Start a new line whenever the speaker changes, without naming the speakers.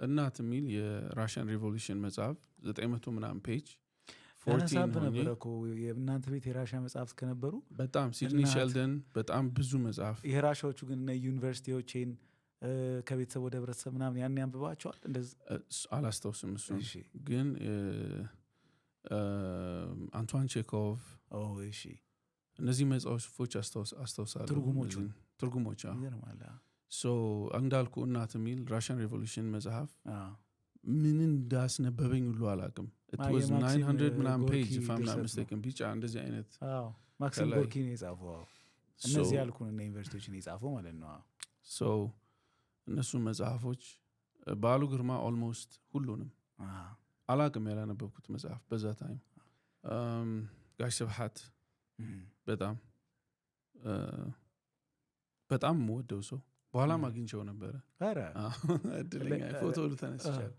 እናት የሚል የራሽያን ሪቮሉሽን መጽሐፍ 900 ምናምን ፔጅ
14 ነበረኮ የእናንተ ቤት የራሽያ መጽሐፍ ከነበሩ
በጣም ሲድኒ ሼልደን በጣም ብዙ መጽሐፍ
የራሻዎቹ ግን ዩኒቨርሲቲዎችን ከቤተሰብ ወደ ህብረተሰብ ምናምን ያን ያንብባቸዋል እንደዚህ
አላስታውስም እሱ ግን አንቷን ቼኮቭ
እሺ
እነዚህ መጽሐፎች አስታውሳለሁ ትርጉሞች
ይገርማል
ሶ እንዳልኩ እናት የሚል ራሽያን ሪቮሉሽን መጽሐፍ ምን እንዳስነበበኝ ሁሉ አላውቅም it was 900 ምናምን ፔጅ if I'm not mistaken ቢጫ እንደዚህ አይነት
ማክሲም ጎርኪ ነው የጻፈው እነዚህ ያልኩን እና ዩኒቨርሲቲዎችን የጻፈው ማለት ነው
ሶ እነሱ መጽሐፎች ባሉ ግርማ ኦልሞስት ሁሉንም አላውቅም ያላነበብኩት መጽሐፍ በዛ ታይም ጋሽ ስብሐት በጣም ወደው ሰው በኋላ ማግኝቸው ነበር
አረ
እድለኛ ፎቶ ልተነስቻለሁ